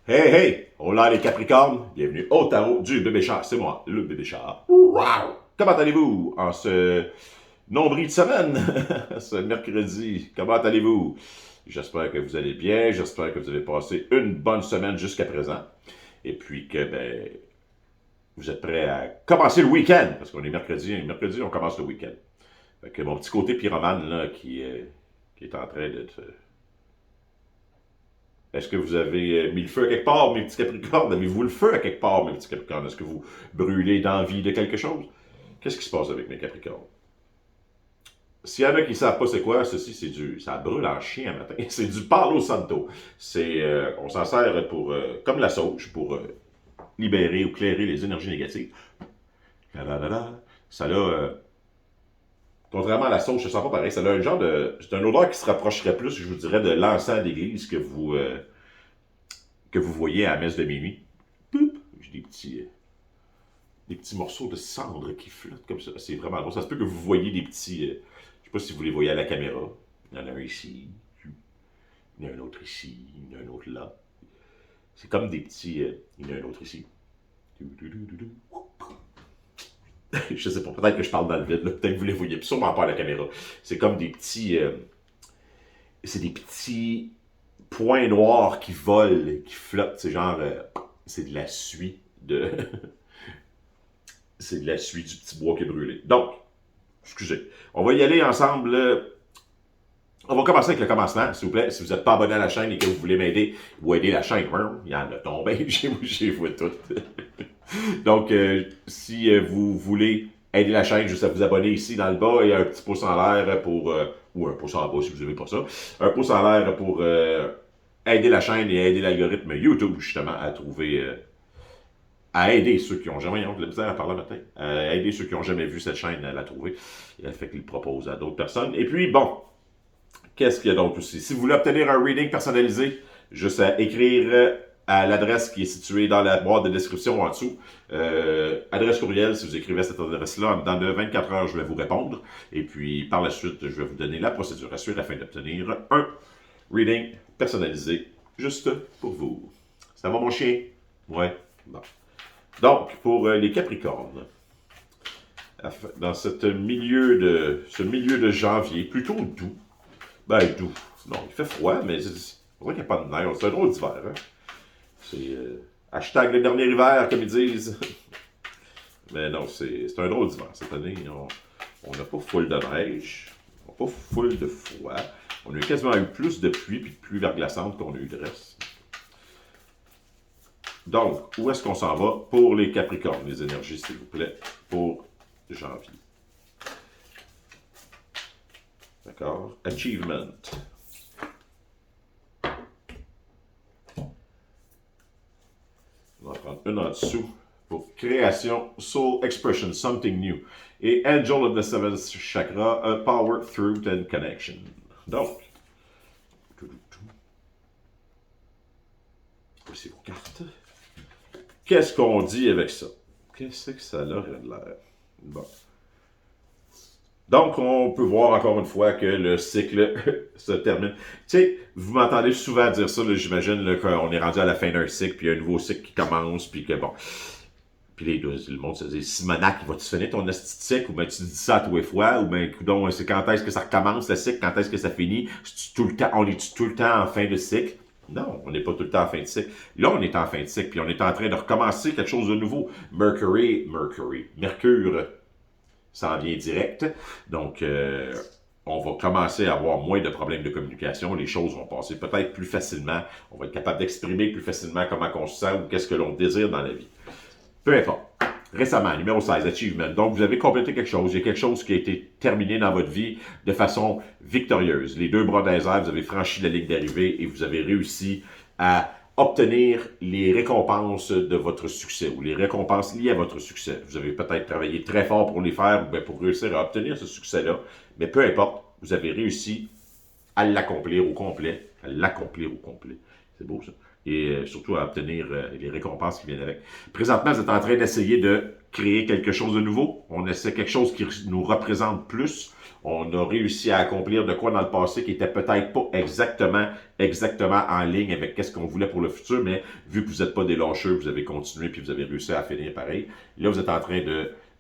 Hey, hey! Hola les Capricornes! Bienvenue au tarot du bébé chat. C'est moi, le bébé chat. Wow! Comment allez-vous en ce nombril de semaine? Ce mercredi. Comment allez-vous? J'espère que vous allez bien. J'espère que vous avez passé une bonne semaine jusqu'à présent. Et puis que, vous êtes prêts à commencer le week-end. Parce qu'on est mercredi. Et mercredi, on commence le week-end. Fait que mon petit côté pyromane, là, qui est en train de... Est-ce que vous avez mis le feu à quelque part, mes petits Capricornes? Avez-vous le feu à quelque part, mes petits Capricornes? Est-ce que vous brûlez d'envie de quelque chose? Qu'est-ce qui se passe avec mes Capricornes? S'il y en a qui ne savent pas c'est quoi, ceci, ça brûle en chien matin. C'est du Palo Santo. On s'en sert pour, comme la sauge, pour libérer ou clairer les énergies négatives. La, la, la, la. Ça contrairement à la sauge, ça sent pas pareil. Ça a un genre de, c'est un odeur qui se rapprocherait plus, je vous dirais, de l'encens d'église que vous voyez à la messe de minuit. Poup! J'ai des petits morceaux de cendre qui flottent comme ça. C'est vraiment drôle. Ça se peut que vous voyez des petits... je ne sais pas si vous les voyez à la caméra. Il y en a un ici. Il y en a un autre ici. Il y en a un autre là. C'est comme des petits... il y en a un autre ici. Je sais pas. Peut-être que je parle dans le vide. Peut-être que vous les voyez. Sûrement pas à la caméra. C'est comme des petits... c'est des petits points noirs qui volent, qui flottent. C'est genre... c'est de la suie de... c'est de la suie du petit bois qui est brûlé. Donc, excusez, on va y aller ensemble. On va commencer avec le commencement, s'il vous plaît. Si vous n'êtes pas abonné à la chaîne et que vous voulez m'aider ou aider la chaîne, il y en a tombé, j'ai vu tout. Donc, si vous voulez aider la chaîne, juste à vous abonner ici dans le bas, il y a un petit pouce en l'air pour... ou un pouce en bas si vous n'avez pas ça. Un pouce en l'air pour aider la chaîne et aider l'algorithme YouTube, justement, à trouver... à aider ceux qui n'ont jamais eu de la misère à parler matin, à aider ceux qui n'ont jamais vu cette chaîne à la trouver. Il a fait qu'il le propose à d'autres personnes. Et puis, bon, qu'est-ce qu'il y a d'autre aussi? Si vous voulez obtenir un reading personnalisé, juste à écrire à l'adresse qui est située dans la boîte de description en dessous. Adresse courriel, si vous écrivez à cette adresse-là, dans de 24 heures, je vais vous répondre. Et puis, par la suite, je vais vous donner la procédure à suivre afin d'obtenir un reading personnalisé juste pour vous. Ça va, mon chien? Ouais? Bon. Donc, pour les Capricornes, dans ce milieu de janvier, plutôt doux, doux, non, il fait froid, mais on voit qu'il n'y a pas de neige, c'est un drôle d'hiver, hein? C'est hashtag le dernier hiver, comme ils disent. Mais non, c'est un drôle d'hiver. Cette année, on n'a pas full de neige, on n'a pas full de froid, on a quasiment eu plus de pluie, puis de pluie verglaçante qu'on a eu de reste. Donc, où est-ce qu'on s'en va pour les Capricornes, les énergies, s'il vous plaît, pour janvier? D'accord? Achievement. On va en prendre une en dessous pour création, soul expression, something new. Et Angel of the Seventh Chakra, a power, truth and connection. Donc, voici vos cartes. Qu'est-ce qu'on dit avec ça? Qu'est-ce que ça aurait de l'air? Bon. Donc, on peut voir encore une fois que le cycle se termine. Tu sais, vous m'entendez souvent dire ça, j'imagine qu'on est rendu à la fin d'un cycle, puis il y a un nouveau cycle qui commence, puis que bon. Puis le monde se dit, Simonac, vas-tu finir ton cycle, ou bien tu dis ça à tous les fois, ou bien, coudonc, c'est quand est-ce que ça recommence le cycle, quand est-ce que ça finit? On est tout le temps en fin de cycle? Non, on n'est pas tout le temps en fin de cycle. Là, on est en fin de cycle, puis on est en train de recommencer quelque chose de nouveau. Mercure s'en vient direct. Donc, on va commencer à avoir moins de problèmes de communication. Les choses vont passer peut-être plus facilement. On va être capable d'exprimer plus facilement comment on se sent ou qu'est-ce que l'on désire dans la vie. Peu importe. Récemment, numéro 16, Achievement. Donc, vous avez complété quelque chose. Il y a quelque chose qui a été terminé dans votre vie de façon victorieuse. Les deux bras dans les airs, vous avez franchi la ligne d'arrivée et vous avez réussi à obtenir les récompenses de votre succès ou les récompenses liées à votre succès. Vous avez peut-être travaillé très fort pour les faire ou bien pour réussir à obtenir ce succès-là, mais peu importe, vous avez réussi à l'accomplir au complet. À l'accomplir au complet. C'est beau ça. et surtout à obtenir les récompenses qui viennent avec. Présentement, vous êtes en train d'essayer de créer quelque chose de nouveau. On essaie quelque chose qui nous représente plus. On a réussi à accomplir de quoi dans le passé qui était peut-être pas exactement en ligne avec qu'est-ce qu'on voulait pour le futur, mais vu que vous n'êtes pas des lâcheux, vous avez continué puis vous avez réussi à finir pareil. Là, vous êtes en train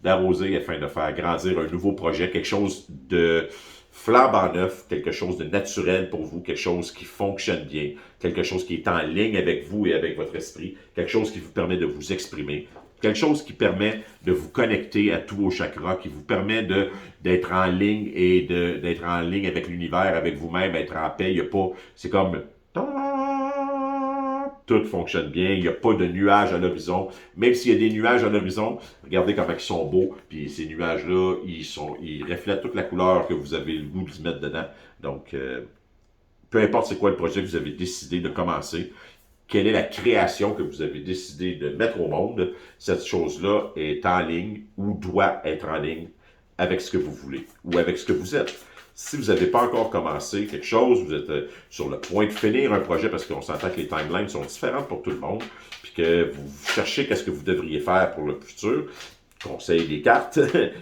d'arroser afin de faire grandir un nouveau projet, quelque chose de flambant neuf, quelque chose de naturel pour vous, quelque chose qui fonctionne bien, quelque chose qui est en ligne avec vous et avec votre esprit, quelque chose qui vous permet de vous exprimer, quelque chose qui permet de vous connecter à tous vos chakras, qui vous permet d'être en ligne et d'être en ligne avec l'univers, avec vous-même, être en paix. Il y a pas, c'est comme tout fonctionne bien, il n'y a pas de nuages à l'horizon. Même s'il y a des nuages à l'horizon, regardez comment ils sont beaux, puis ces nuages-là, ils reflètent toute la couleur que vous avez le goût de mettre dedans. Donc, peu importe c'est quoi le projet que vous avez décidé de commencer, quelle est la création que vous avez décidé de mettre au monde, cette chose-là est en ligne ou doit être en ligne avec ce que vous voulez ou avec ce que vous êtes. Si vous n'avez pas encore commencé quelque chose, vous êtes sur le point de finir un projet parce qu'on s'entend que les timelines sont différentes pour tout le monde, puis que vous cherchez qu'est-ce que vous devriez faire pour le futur, conseil des cartes,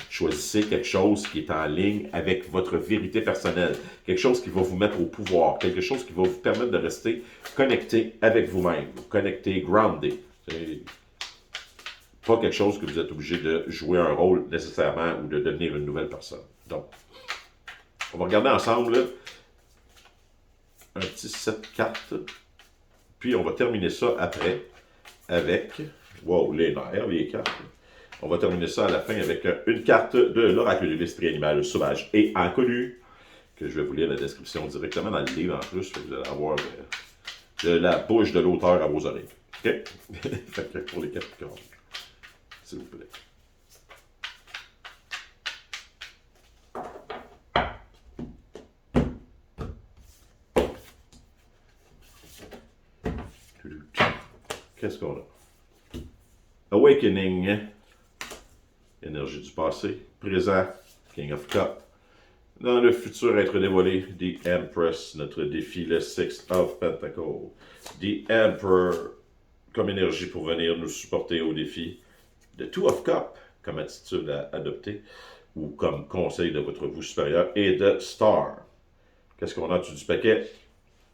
choisissez quelque chose qui est en ligne avec votre vérité personnelle, quelque chose qui va vous mettre au pouvoir, quelque chose qui va vous permettre de rester connecté avec vous-même, connecté, groundé. Pas quelque chose que vous êtes obligé de jouer un rôle nécessairement ou de devenir une nouvelle personne. Donc, on va regarder ensemble là, un petit set de cartes, puis on va terminer ça après avec, wow, les nerfs, les cartes. On va terminer ça à la fin avec une carte de l'oracle de l'esprit animal sauvage et inconnu, que je vais vous lire la description directement dans le livre en plus, vous allez avoir de la bouche de l'auteur à vos oreilles. OK? Fait que pour les cartes s'il vous plaît. Qu'est-ce qu'on a? Awakening. Énergie du passé. Présent. King of Cups. Dans le futur, être dévoilé. The Empress. Notre défi, le Six of Pentacles. The Emperor. Comme énergie pour venir nous supporter au défi. The Two of Cups. Comme attitude à adopter. Ou comme conseil de votre vous supérieur. Et The Star. Qu'est-ce qu'on a dessus du paquet?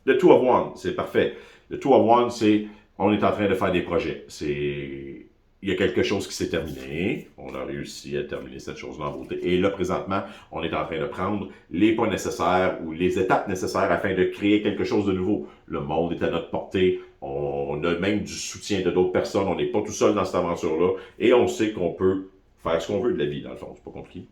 The Two of Wands. C'est parfait. Le Two of Wands, c'est on est en train de faire des projets. Il y a quelque chose qui s'est terminé. On a réussi à terminer cette chose-là en beauté. Et là, présentement, on est en train de prendre les pas nécessaires ou les étapes nécessaires afin de créer quelque chose de nouveau. Le monde est à notre portée. On a même du soutien de d'autres personnes. On n'est pas tout seul dans cette aventure-là. Et on sait qu'on peut faire ce qu'on veut de la vie, dans le fond. C'est pas compliqué.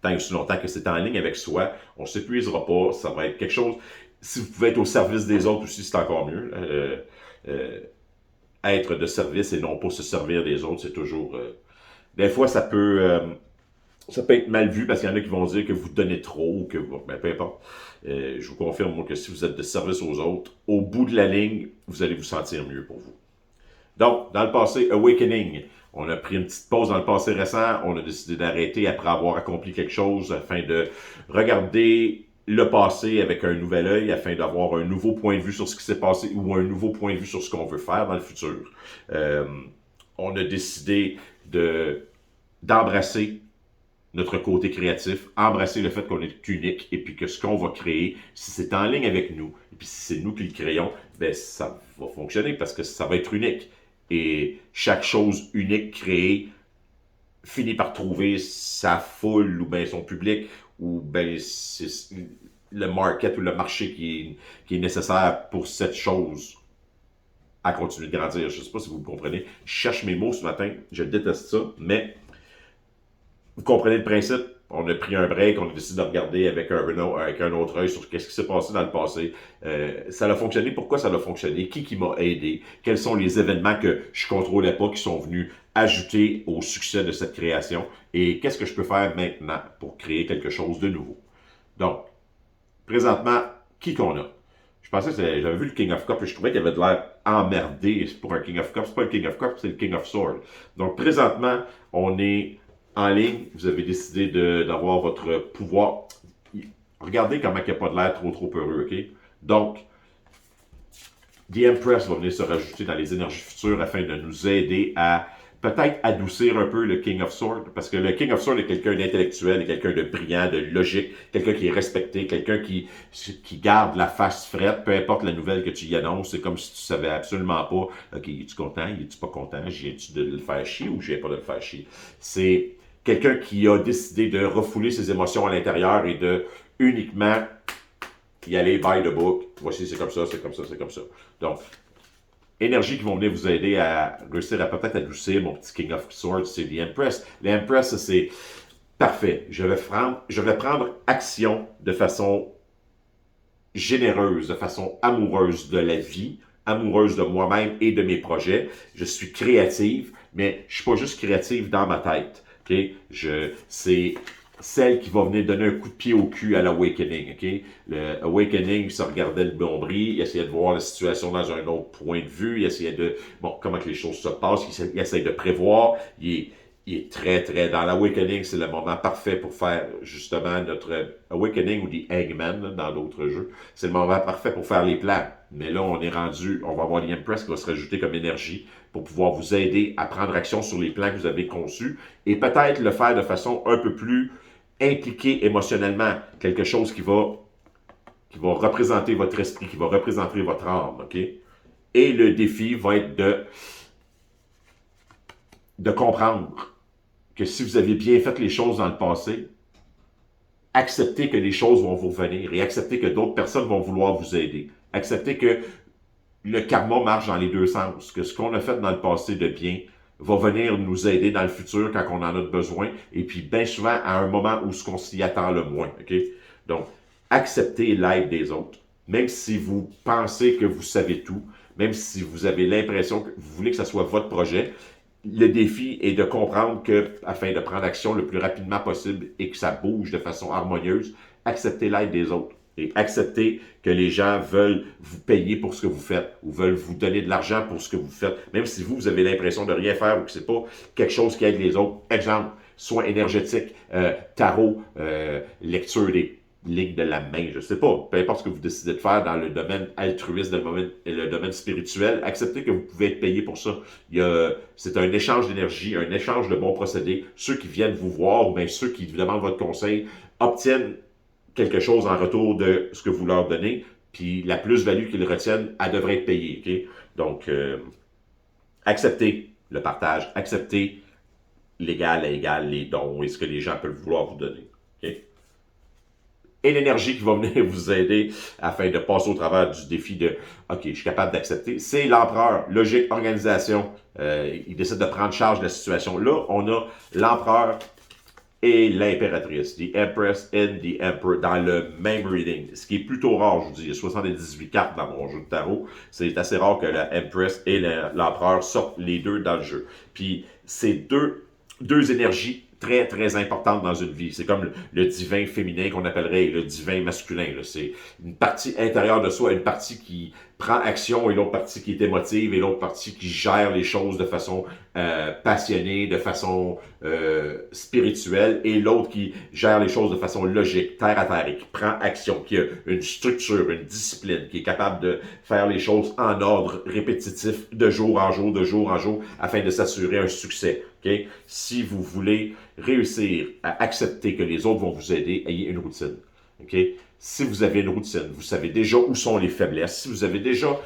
Tant et aussi longtemps que c'est en ligne avec soi, on ne s'épuisera pas. Ça va être quelque chose... Si vous pouvez être au service des autres aussi, c'est encore mieux. Être de service et non pas se servir des autres, c'est toujours... des fois, ça peut être mal vu parce qu'il y en a qui vont dire que vous donnez trop ou que... Ben, peu importe. Je vous confirme, moi, que si vous êtes de service aux autres, au bout de la ligne, vous allez vous sentir mieux pour vous. Donc, dans le passé, Awakening. On a pris une petite pause dans le passé récent. On a décidé d'arrêter après avoir accompli quelque chose afin de regarder le passé avec un nouvel œil afin d'avoir un nouveau point de vue sur ce qui s'est passé ou un nouveau point de vue sur ce qu'on veut faire dans le futur. On a décidé d'embrasser notre côté créatif, embrasser le fait qu'on est unique et puis que ce qu'on va créer, si c'est en ligne avec nous et puis si c'est nous qui le créons, ben ça va fonctionner parce que ça va être unique. Et chaque chose unique créée finit par trouver sa foule ou bien son public ou ben c'est le market ou le marché qui est nécessaire pour cette chose à continuer de grandir. Je ne sais pas si vous me comprenez. Je cherche mes mots ce matin, je déteste ça, mais vous comprenez le principe. On a pris un break, on a décidé de regarder avec un autre œil sur ce qui s'est passé dans le passé. Ça a fonctionné. Pourquoi ça a fonctionné? Qui m'a aidé? Quels sont les événements que je ne contrôlais pas qui sont venus ajouter au succès de cette création? Et qu'est-ce que je peux faire maintenant pour créer quelque chose de nouveau? Donc, présentement, qui qu'on a? Je pensais que j'avais vu le King of Cups et je trouvais qu'il avait de l'air emmerdé pour un King of Cups. C'est pas le King of Cups, c'est le King of Swords. Donc, présentement, on est en ligne, vous avez décidé d'avoir votre pouvoir. Regardez comment il n'y a pas de l'air trop heureux, OK? Donc, The Empress va venir se rajouter dans les énergies futures afin de nous aider à peut-être adoucir un peu le King of Swords, parce que le King of Swords est quelqu'un d'intellectuel, quelqu'un de brillant, de logique, quelqu'un qui est respecté, quelqu'un qui garde la face frette, peu importe la nouvelle que tu y annonces, c'est comme si tu savais absolument pas, ok, es-tu content, es-tu pas content, viens-tu de le faire chier ou je viens pas de le faire chier. C'est quelqu'un qui a décidé de refouler ses émotions à l'intérieur et de uniquement y aller by the book. Voici, c'est comme ça, c'est comme ça, c'est comme ça. Donc, énergie qui vont venir vous aider à réussir à peut-être adoucir mon petit King of Swords, c'est The Empress. L'Empress, c'est parfait. Je vais prendre action de façon généreuse, de façon amoureuse de la vie, amoureuse de moi-même et de mes projets. Je suis créative, mais je suis pas juste créative dans ma tête. Okay? C'est celle qui va venir donner un coup de pied au cul à l'Awakening. Okay? Le Awakening se regardait le nombril, il essayait de voir la situation dans un autre point de vue, il essayait de, comment que les choses se passent, il essayait de prévoir, il est très, très dans l'Awakening, c'est le moment parfait pour faire justement notre Awakening ou The Eggman dans d'autres jeux. C'est le moment parfait pour faire les plans. Mais là, on est rendu, on va avoir l'Empress qui va se rajouter comme énergie pour pouvoir vous aider à prendre action sur les plans que vous avez conçus et peut-être le faire de façon un peu plus impliquée émotionnellement. Quelque chose qui va représenter votre esprit, qui va représenter votre âme. OK? Et le défi va être de comprendre que si vous avez bien fait les choses dans le passé, acceptez que les choses vont vous revenir et acceptez que d'autres personnes vont vouloir vous aider. Acceptez que le karma marche dans les deux sens, que ce qu'on a fait dans le passé de bien va venir nous aider dans le futur quand on en a besoin, et puis bien souvent à un moment où ce qu'on s'y attend le moins. Okay? Donc, acceptez l'aide des autres, même si vous pensez que vous savez tout, même si vous avez l'impression que vous voulez que ce soit votre projet. Le défi est de comprendre que, afin de prendre action le plus rapidement possible et que ça bouge de façon harmonieuse, acceptez l'aide des autres. Et acceptez que les gens veulent vous payer pour ce que vous faites ou veulent vous donner de l'argent pour ce que vous faites, même si vous avez l'impression de rien faire ou que c'est pas quelque chose qui aide les autres. Exemple, soins énergétiques, tarot, lecture des lignes de la main, je sais pas, peu importe ce que vous décidez de faire dans le domaine altruiste, dans le domaine spirituel, acceptez que vous pouvez être payé pour ça. C'est un échange d'énergie, un échange de bons procédés. Ceux qui viennent vous voir ou bien ceux qui vous demandent votre conseil obtiennent quelque chose en retour de ce que vous leur donnez, puis la plus-value qu'ils retiennent, elle devrait être payée. Okay? Donc, acceptez le partage, acceptez l'égal à égal, les dons et ce que les gens peuvent vouloir vous donner. Okay? Et l'énergie qui va venir vous aider afin de passer au travers du défi de « OK, je suis capable d'accepter », c'est l'empereur, logique, organisation. Il décide de prendre charge de la situation. Là, on a l'empereur et l'impératrice, the Empress and the Emperor, dans le même reading. Ce qui est plutôt rare, je vous dis, il y a 78 cartes dans mon jeu de tarot. C'est assez rare que la Empress et l'empereur sortent les deux dans le jeu. Puis, c'est deux énergies très, très importantes dans une vie. C'est comme le divin féminin qu'on appellerait le divin masculin. C'est une partie intérieure de soi, une partie qui prend action et l'autre partie qui est émotive et l'autre partie qui gère les choses de façon passionnée, de façon spirituelle et l'autre qui gère les choses de façon logique, terre à terre et qui prend action, qui a une structure, une discipline, qui est capable de faire les choses en ordre répétitif de jour en jour, de jour en jour afin de s'assurer un succès. Okay? Si vous voulez réussir à accepter que les autres vont vous aider, ayez une routine. Okay? Si vous avez une routine, vous savez déjà où sont les faiblesses. Si vous avez déjà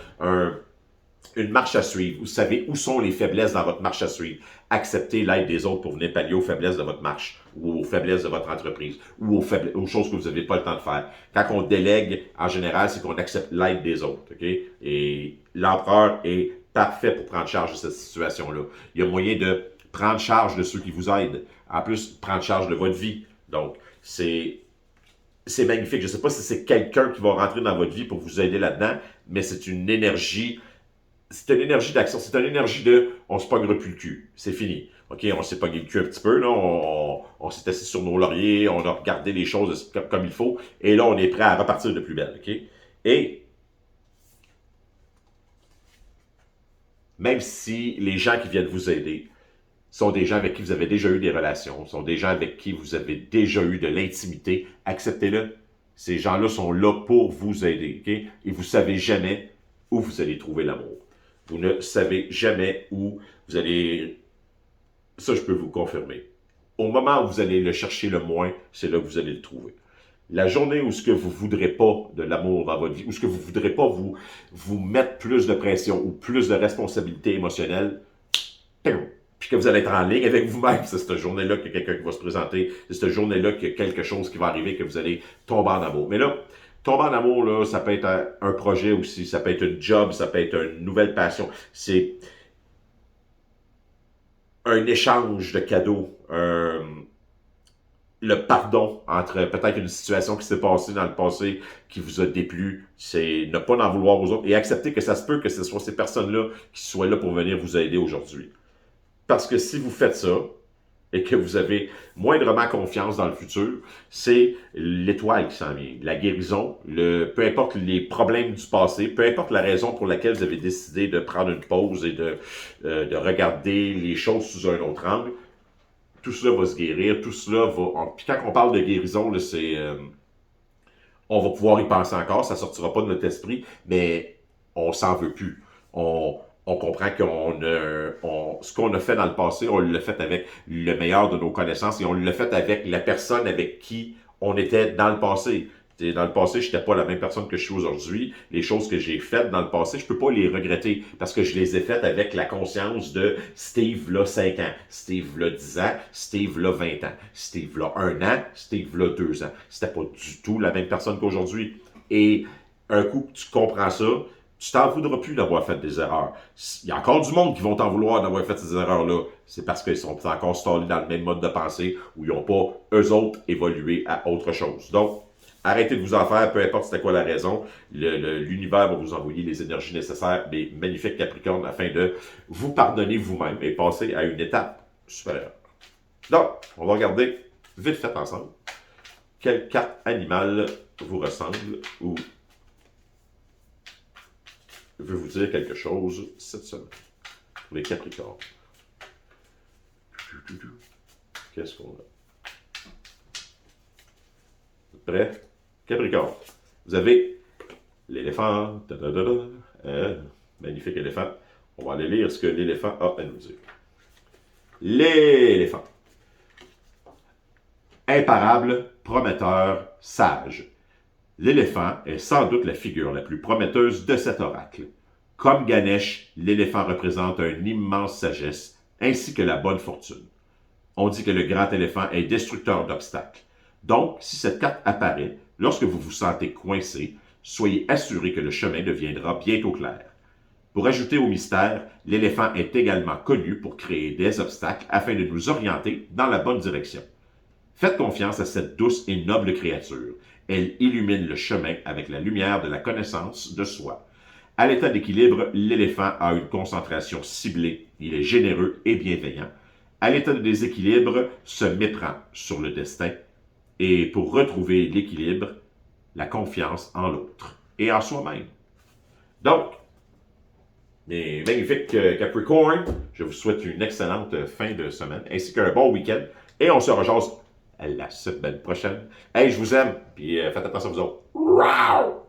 une marche à suivre, vous savez où sont les faiblesses dans votre marche à suivre. Acceptez l'aide des autres pour venir pallier aux faiblesses de votre marche ou aux faiblesses de votre entreprise ou aux choses que vous n'avez pas le temps de faire. Quand on délègue, en général, c'est qu'on accepte l'aide des autres. Okay? Et l'empereur est parfait pour prendre charge de cette situation-là. Il y a moyen de prendre charge de ceux qui vous aident. En plus, prendre charge de votre vie. Donc, c'est magnifique. Je ne sais pas si c'est quelqu'un qui va rentrer dans votre vie pour vous aider là-dedans, mais c'est une énergie d'action. C'est une énergie de on se pognera plus le cul. C'est fini. OK, on s'est pogné le cul un petit peu, là. On s'est assis sur nos lauriers, on a regardé les choses comme il faut, et là, on est prêt à repartir de plus belle. OK? Et même si les gens qui viennent vous aider sont des gens avec qui vous avez déjà eu des relations, sont des gens avec qui vous avez déjà eu de l'intimité, acceptez-le. Ces gens-là sont là pour vous aider. Okay? Et vous ne savez jamais où vous allez trouver l'amour. Vous ne savez jamais où vous allez... Ça, je peux vous confirmer. Au moment où vous allez le chercher le moins, c'est là que vous allez le trouver. La journée où ce que vous ne voudrez pas de l'amour dans votre vie, où ce que vous ne voudrez pas vous mettre plus de pression ou plus de responsabilité émotionnelle, puis que vous allez être en ligne avec vous-même, c'est cette journée-là qu'il y a quelqu'un qui va se présenter, c'est cette journée-là qu'il y a quelque chose qui va arriver, que vous allez tomber en amour. Mais là, tomber en amour, là, ça peut être un projet aussi, ça peut être un job, ça peut être une nouvelle passion. C'est un échange de cadeaux, le pardon entre peut-être une situation qui s'est passée dans le passé qui vous a déplu, c'est ne pas en vouloir aux autres et accepter que ça se peut que ce soit ces personnes-là qui soient là pour venir vous aider aujourd'hui. Parce que si vous faites ça et que vous avez moindrement confiance dans le futur, c'est l'étoile qui s'en vient. La guérison, peu importe les problèmes du passé, peu importe la raison pour laquelle vous avez décidé de prendre une pause et de regarder les choses sous un autre angle, tout cela va se guérir, tout cela va... Puis quand on parle de guérison, là, c'est... on va pouvoir y penser encore, ça ne sortira pas de notre esprit, mais on s'en veut plus. On comprend ce qu'on a fait dans le passé, on l'a fait avec le meilleur de nos connaissances et on l'a fait avec la personne avec qui on était dans le passé. Dans le passé, je n'étais pas la même personne que je suis aujourd'hui. Les choses que j'ai faites dans le passé, je ne peux pas les regretter parce que je les ai faites avec la conscience de Steve là 5 ans, Steve là 10 ans, Steve là 20 ans, Steve là 1 an, Steve là 2 ans. C'était pas du tout la même personne qu'aujourd'hui. Et un coup que tu comprends ça, tu t'en voudras plus d'avoir fait des erreurs. Il y a encore du monde qui vont t'en vouloir d'avoir fait ces erreurs-là. C'est parce qu'ils sont encore stallés dans le même mode de pensée où ils n'ont pas, eux autres, évolué à autre chose. Donc, arrêtez de vous en faire, peu importe c'était quoi la raison. L'univers va vous envoyer les énergies nécessaires, des magnifiques Capricornes, afin de vous pardonner vous-même et passer à une étape supérieure. Donc, on va regarder vite fait ensemble quelle carte animale vous ressemble ou veut vous dire quelque chose cette semaine pour les Capricornes. Qu'est-ce qu'on a? Prêt? Capricorne. Vous avez l'éléphant. Magnifique éléphant. On va aller lire ce que l'éléphant a à nous dire. L'éléphant. Imparable, prometteur, sage. L'éléphant est sans doute la figure la plus prometteuse de cet oracle. Comme Ganesh, l'éléphant représente une immense sagesse ainsi que la bonne fortune. On dit que le grand éléphant est destructeur d'obstacles. Donc, si cette carte apparaît, lorsque vous vous sentez coincé, soyez assuré que le chemin deviendra bientôt clair. Pour ajouter au mystère, l'éléphant est également connu pour créer des obstacles afin de nous orienter dans la bonne direction. Faites confiance à cette douce et noble créature. Elle illumine le chemin avec la lumière de la connaissance de soi. À l'état d'équilibre, l'éléphant a une concentration ciblée. Il est généreux et bienveillant. À l'état de déséquilibre, se méprend sur le destin. Et pour retrouver l'équilibre, la confiance en l'autre et en soi-même. Donc, mes magnifiques Capricorn, je vous souhaite une excellente fin de semaine ainsi qu'un bon week-end. Et on se rejase à la semaine prochaine. Hey, je vous aime, puis faites attention à vous autres. Wow!